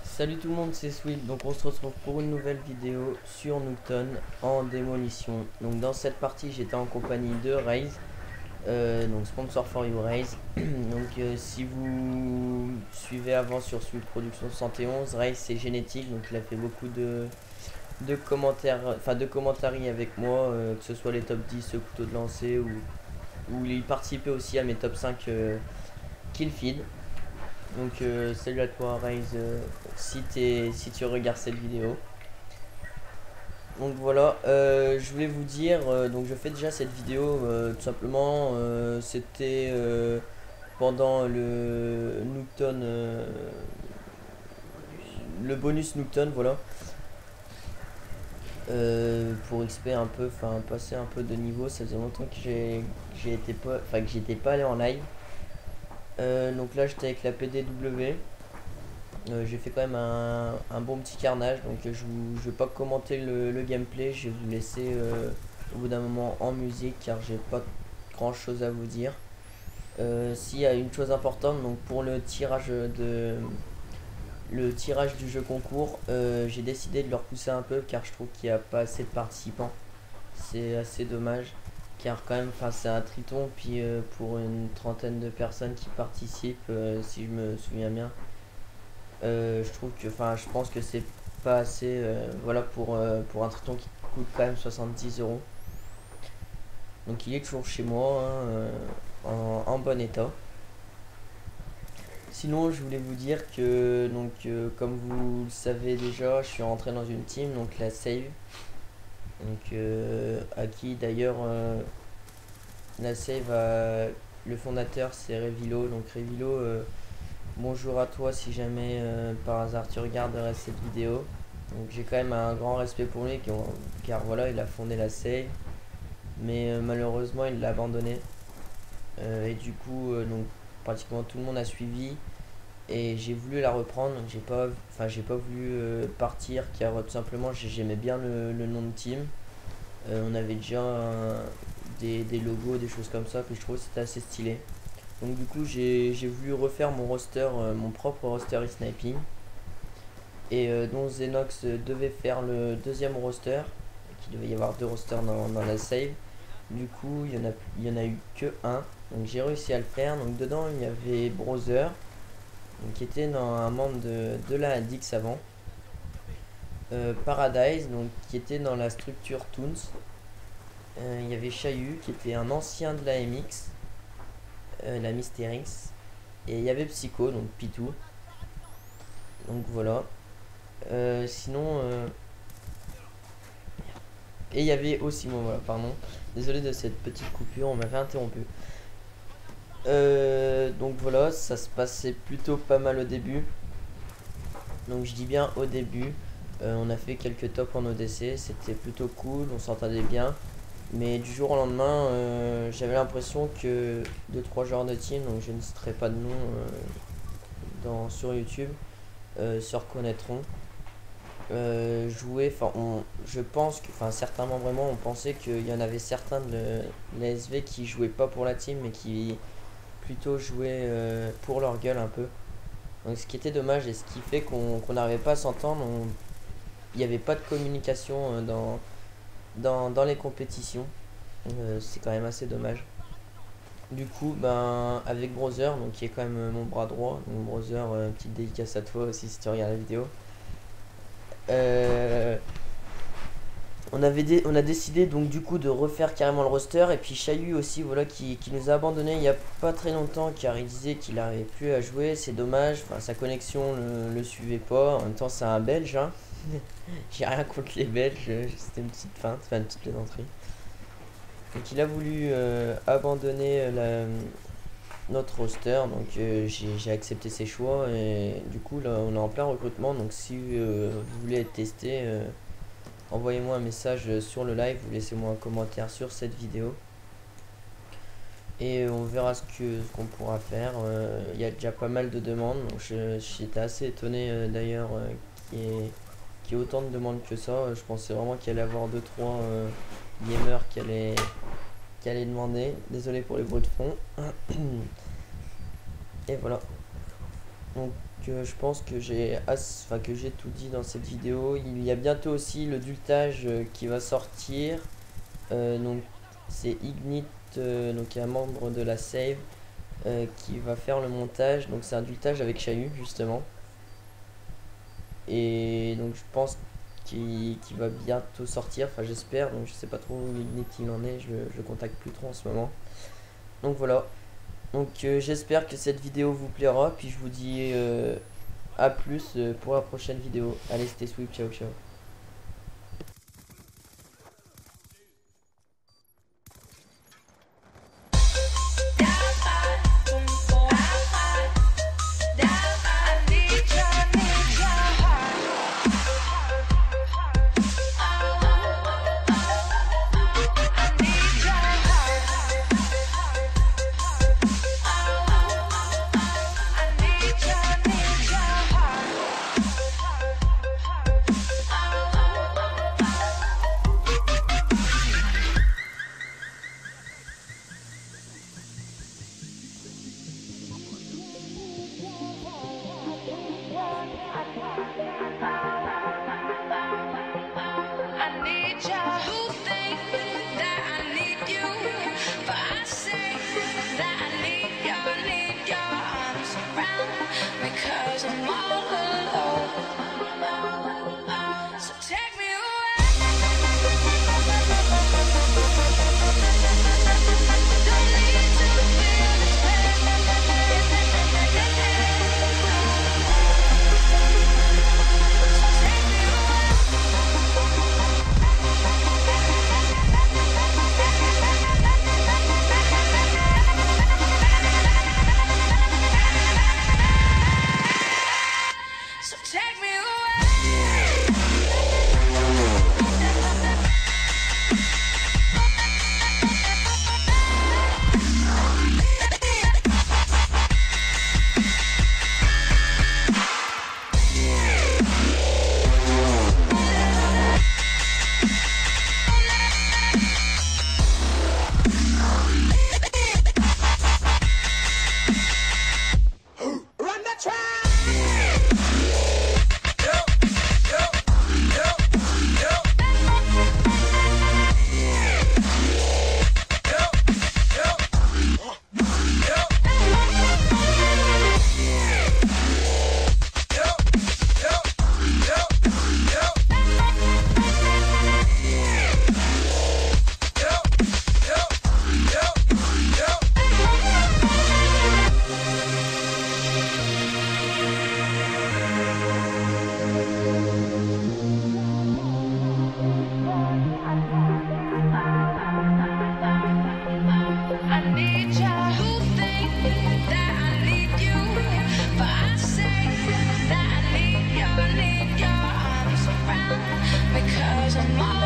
Salut tout le monde, c'est Swift. Donc on se retrouve pour une nouvelle vidéo sur Nuketown en démolition. Donc dans cette partie j'étais en compagnie de Raze, donc sponsor for you Raze. Donc si vous suivez avant sur Swift Production 71, Raze c'est génétique, donc il a fait beaucoup de commentaires, enfin de commentaires avec moi, que ce soit les top 10 couteaux de lancer ou il participait aussi à mes top 5 kill feed. Donc salut à toi Raze, si tu regardes cette vidéo. Donc voilà, je voulais vous dire, donc je fais déjà cette vidéo tout simplement, c'était pendant le Nuketown, le bonus Nuketown, voilà. Pour XP un peu, enfin passer un peu de niveau, ça faisait longtemps que j'ai été pas, enfin que j'étais pas allé en live. Donc là j'étais avec la PDW. J'ai fait quand même un bon petit carnage, donc je vais pas commenter le gameplay, je vais vous laisser au bout d'un moment en musique car j'ai pas grand chose à vous dire. S'il y a une chose importante, donc pour le tirage du jeu concours, j'ai décidé de le repousser un peu car je trouve qu'il n'y a pas assez de participants. C'est assez dommage car quand même c'est un triton, puis pour une trentaine de personnes qui participent, si je me souviens bien. Je trouve que, enfin, je pense que c'est pas assez, voilà, pour un triton qui coûte quand même 70 €. Donc il est toujours chez moi, hein, en bon état. Sinon, je voulais vous dire que, donc, comme vous le savez déjà, je suis rentré dans une team, donc la Save. Donc, à qui d'ailleurs, la Save, le fondateur c'est Revilo. Donc, Revilo, bonjour à toi si jamais par hasard tu regarderais cette vidéo. Donc j'ai quand même un grand respect pour lui car voilà, il a fondé la Save, mais malheureusement il l'a abandonné. Et du coup donc pratiquement tout le monde a suivi et j'ai voulu la reprendre. Donc j'ai pas voulu partir car tout simplement j'aimais bien le nom de team. On avait déjà des logos, des choses comme ça que je trouvais c'était assez stylé. Donc du coup j'ai voulu refaire mon roster, mon propre roster e-sniping. Et dont Xenox devait faire le deuxième roster, qu'il devait y avoir deux rosters dans la save. Du coup il y en a eu que un, donc j'ai réussi à le faire. Donc dedans il y avait Browser, donc, qui était dans un membre de la Dix avant. Paradise, donc qui était dans la structure Toons. Il y avait Chahu qui était un ancien de la MX, la Mysterix. Et il y avait Psycho, donc Pitou. Donc voilà. Sinon et il y avait aussi moi, voilà, pardon, désolé de cette petite coupure, on m'avait interrompu. Donc voilà, ça se passait plutôt pas mal au début. Donc je dis bien au début. On a fait quelques tops en ODC, c'était plutôt cool, on s'entendait bien. Mais du jour au lendemain, j'avais l'impression que 2-3 joueurs de team, donc je ne citerai pas de nom sur YouTube, se reconnaîtront. Jouer, je pense que, certains membres vraiment on pensait qu'il y en avait certains de l'ASV qui jouaient pas pour la team mais qui plutôt jouaient pour leur gueule un peu. Donc ce qui était dommage et ce qui fait qu'on n'arrivait pas à s'entendre. Il n'y avait pas de communication dans les compétitions. C'est quand même assez dommage. Du coup, ben, avec Browser, donc qui est quand même mon bras droit, donc Browser, petite dédicace à toi aussi si tu regardes la vidéo. On a décidé donc du coup de refaire carrément le roster. Et puis Chahu aussi, voilà, qui nous a abandonné il y a pas très longtemps car il disait qu'il n'arrivait plus à jouer. C'est dommage, sa connexion le suivait pas. En même temps c'est un belge, hein. J'ai rien contre les belges, c'était une petite feinte, une petite plaisanterie. Donc il a voulu abandonner notre roster, donc j'ai accepté ses choix. Et du coup là on est en plein recrutement. Donc si vous voulez être testé, envoyez-moi un message sur le live ou laissez-moi un commentaire sur cette vidéo. Et on verra ce qu'on pourra faire. Il y a déjà pas mal de demandes. Donc j'étais assez étonné d'ailleurs qu'il qu'il y ait autant de demandes que ça. Je pensais vraiment qu'il allait y avoir 2-3 gamers qui allaient demander. Désolé pour les bruits de fond. Et voilà. Donc je pense que que j'ai tout dit dans cette vidéo. Il y a bientôt aussi le dultage qui va sortir. Donc c'est Ignite, donc un membre de la Save qui va faire le montage. Donc c'est un dultage avec Chahut justement. Et donc je pense qu'il va bientôt sortir. Enfin j'espère. Donc je sais pas trop où Ignite il en est. Je le contacte plus trop en ce moment. Donc voilà. Donc j'espère que cette vidéo vous plaira. Puis je vous dis à plus pour la prochaine vidéo. Allez, c'était Sweep. Ciao ciao. Because I'm all